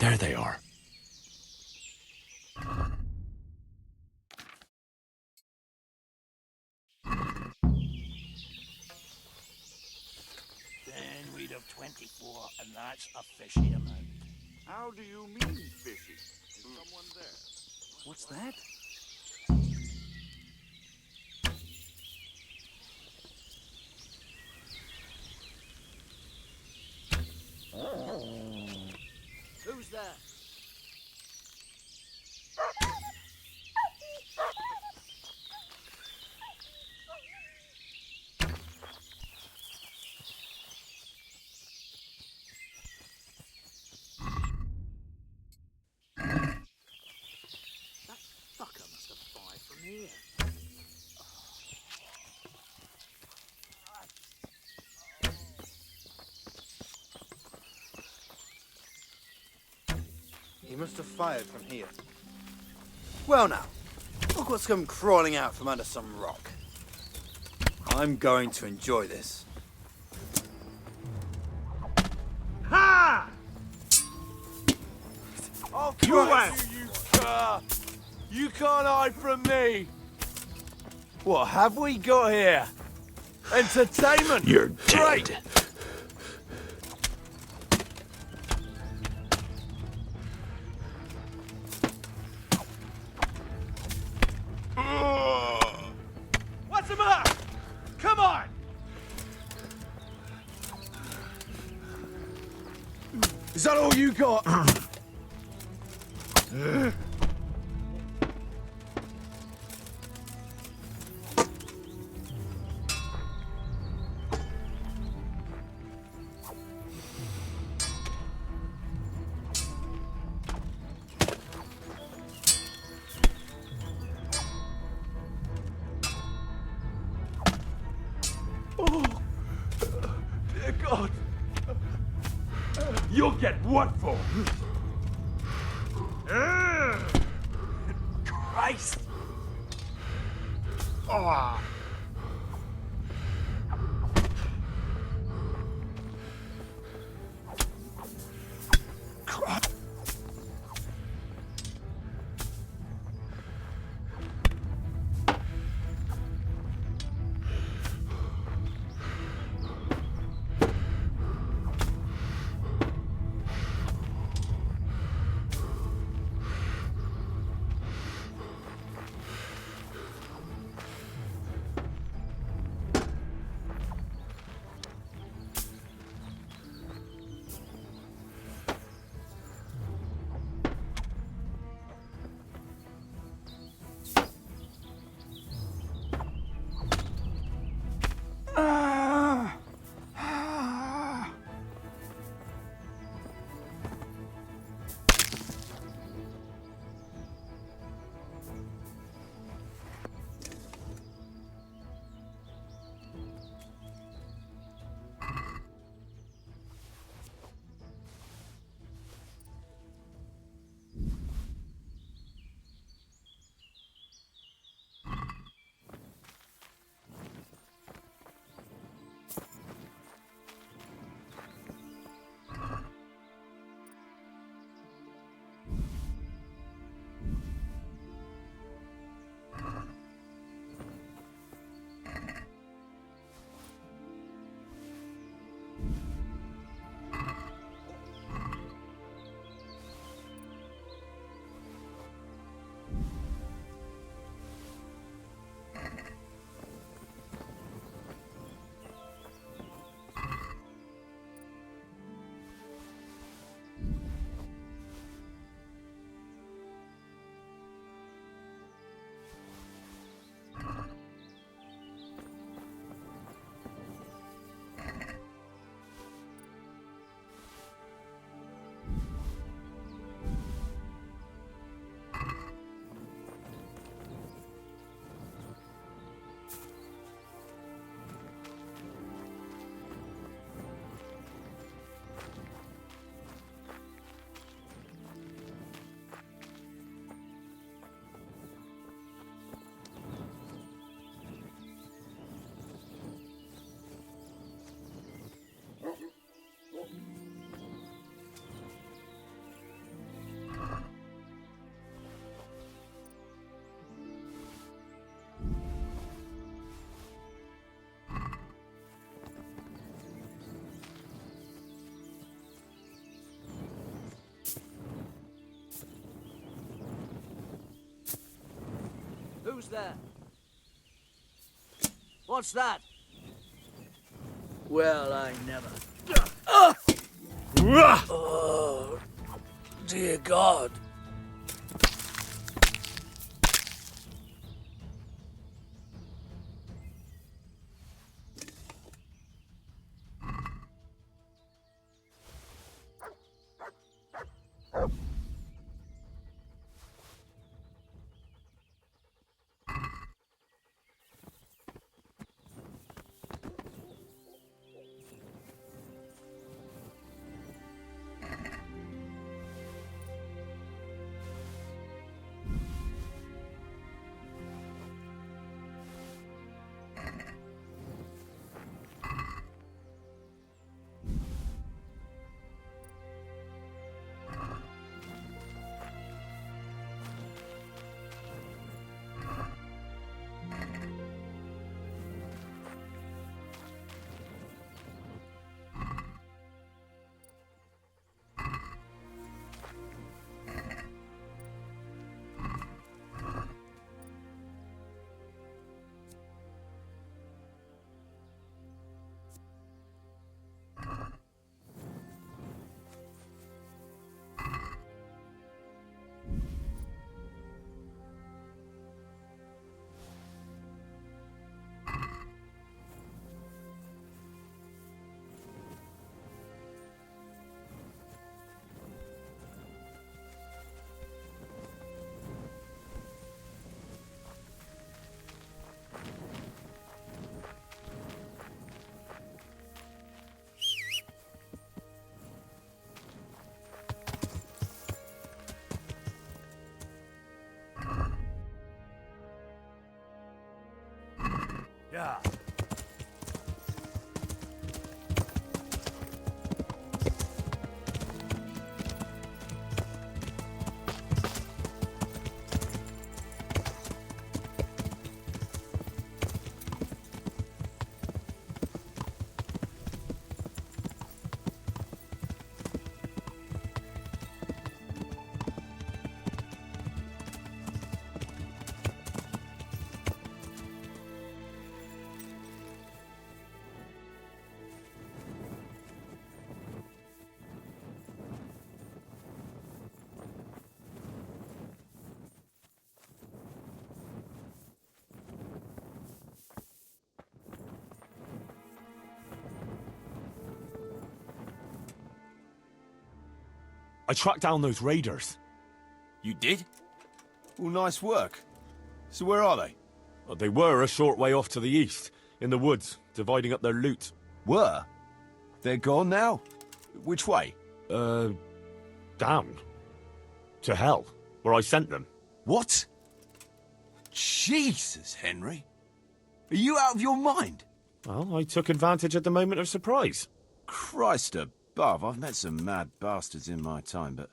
There they are. Then we'd have 24, and that's a fishy amount. How do you mean, fishy? Is someone there? What's that? Who's there? That fucker must have fired from here. He must have fired from here. Well now, look what's come crawling out from under some rock. I'm going to enjoy this. Ha! Oh, You out! You can't hide from me! What have we got here? Entertainment! You're Great! dead. What's the matter? Come on! Is that all you got? Dear God! You'll get what for? Christ! Oh. Who's there? What's that? Well, I never. Oh, dear God. Yeah. I tracked down those raiders. You did? Well, nice work. So where are they? Well, they were a short way off to the east, in the woods, dividing up their loot. Were? They're gone now? Which way? Down. To hell, where I sent them. What? Jesus, Henry. Are you out of your mind? Well, I took advantage at the moment of surprise. Christ above, I've met some mad bastards in my time, but...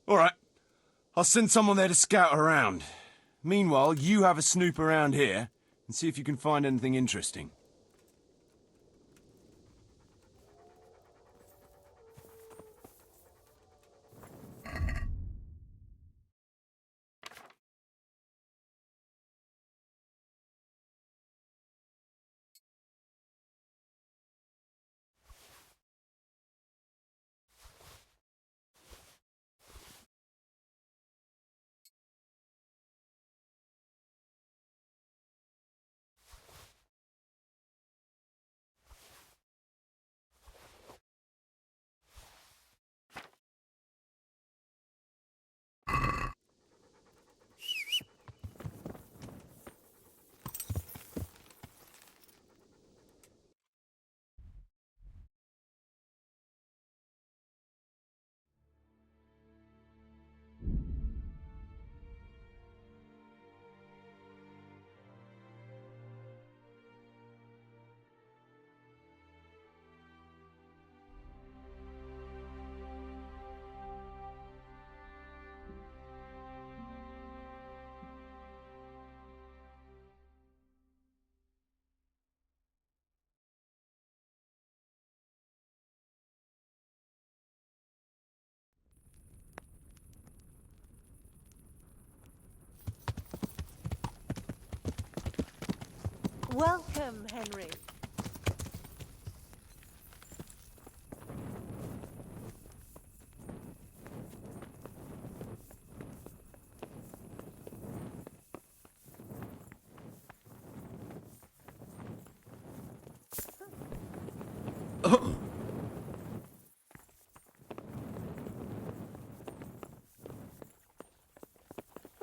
All right, I'll send someone there to scout around. Meanwhile, you have a snoop around here and see if you can find anything interesting. Welcome, Henry.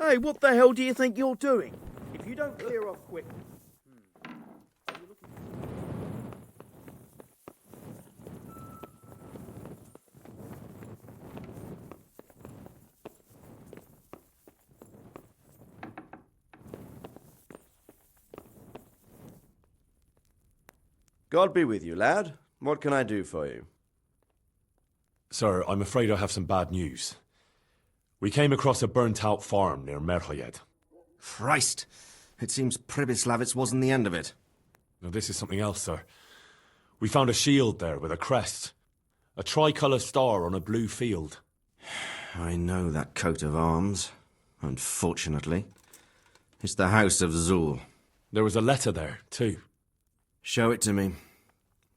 Hey, what the hell do you think you're doing? If you don't clear off quick... God be with you, lad. What can I do for you? Sir, I'm afraid I have some bad news. We came across a burnt-out farm near Merhoyed. Christ! It seems Pribyslavitz wasn't the end of it. Now, this is something else, sir. We found a shield there with a crest. A tricolour star on a blue field. I know that coat of arms, unfortunately. It's the House of Zul. There was a letter there, too. Show it to me.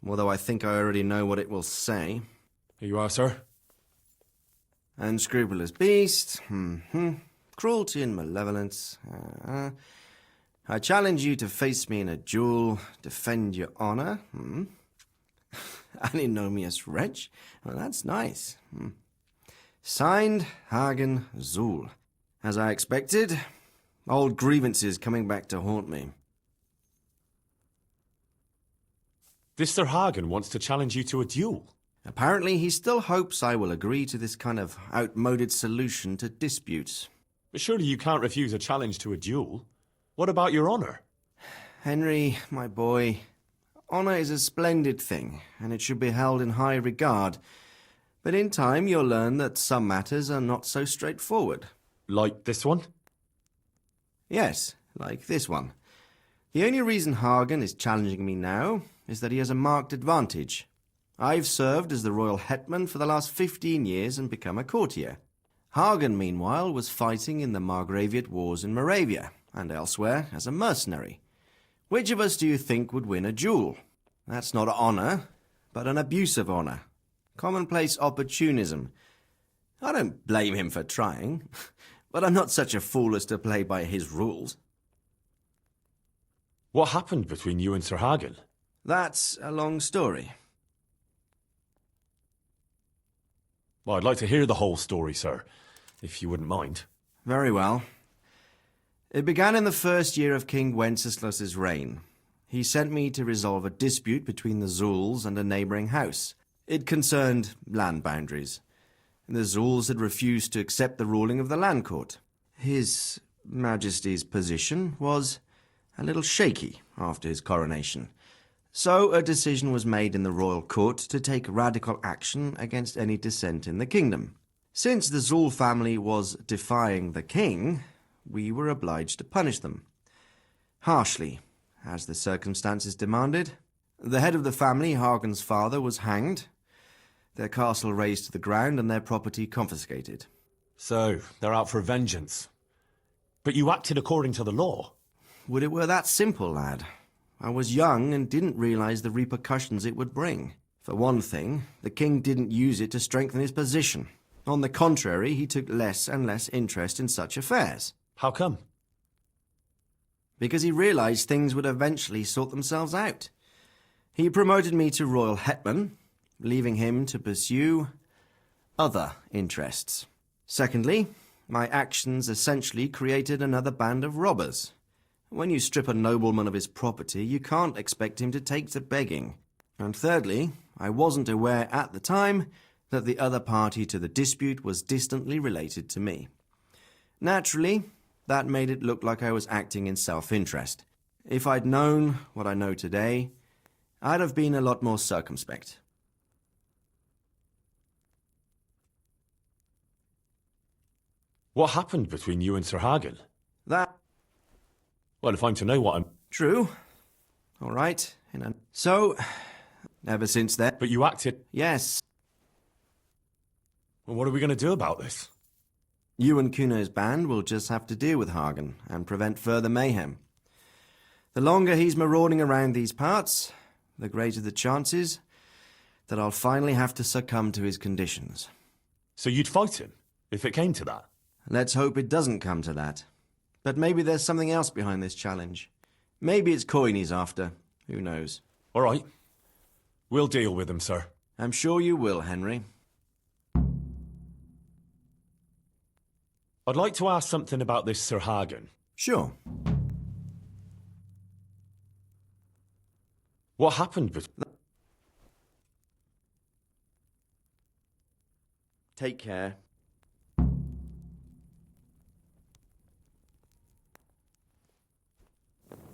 Although I think I already know what it will say. Here you are, sir. Unscrupulous beast. Cruelty and malevolence. I challenge you to face me in a duel. Defend your honor. Antinomious wretch. Well, that's nice. Signed, Hagen Zul. As I expected, old grievances coming back to haunt me. This Sir Hagen wants to challenge you to a duel. Apparently, he still hopes I will agree to this kind of outmoded solution to disputes. But surely you can't refuse a challenge to a duel. What about your honour? Henry, my boy, honour is a splendid thing, and it should be held in high regard. But in time, you'll learn that some matters are not so straightforward. Like this one? Yes, like this one. The only reason Hagen is challenging me now is that he has a marked advantage. I've served as the royal hetman for the last 15 years and become a courtier. Hagen, meanwhile, was fighting in the Margraviate Wars in Moravia and elsewhere as a mercenary. Which of us do you think would win a duel? That's not honour, but an abuse of honour. Commonplace opportunism. I don't blame him for trying, but I'm not such a fool as to play by his rules. What happened between you and Sir Hagen? That's a long story. Well, I'd like to hear the whole story, sir, if you wouldn't mind. Very well. It began in the first year of King Wenceslas's reign. He sent me to resolve a dispute between the Zuls and a neighbouring house. It concerned land boundaries. The Zuls had refused to accept the ruling of the land court. His Majesty's position was a little shaky after his coronation. So a decision was made in the royal court to take radical action against any dissent in the kingdom. Since the Zul family was defying the king, we were obliged to punish them. Harshly, as the circumstances demanded. The head of the family, Hagen's father, was hanged, their castle razed to the ground and their property confiscated. So, they're out for vengeance. But you acted according to the law. Would it were that simple, lad. I was young and didn't realize the repercussions it would bring. For one thing, the king didn't use it to strengthen his position. On the contrary, he took less and less interest in such affairs. How come? Because he realized things would eventually sort themselves out. He promoted me to royal hetman, leaving him to pursue other interests. Secondly, my actions essentially created another band of robbers. When you strip a nobleman of his property, you can't expect him to take to begging. And thirdly, I wasn't aware at the time that the other party to the dispute was distantly related to me. Naturally, that made it look like I was acting in self-interest. If I'd known what I know today, I'd have been a lot more circumspect. What happened between you and Sir Hagen? That... Well, if I'm to know what I'm... True. All right. So, ever since then... But you acted... Yes. Well, what are we going to do about this? You and Kuno's band will just have to deal with Hagen and prevent further mayhem. The longer he's marauding around these parts, the greater the chances that I'll finally have to succumb to his conditions. So you'd fight him, if it came to that? Let's hope it doesn't come to that. But maybe there's something else behind this challenge. Maybe it's coin he's after. Who knows? All right. We'll deal with him, sir. I'm sure you will, Henry. I'd like to ask something about this Sir Hagen. Sure. What happened with... Take care.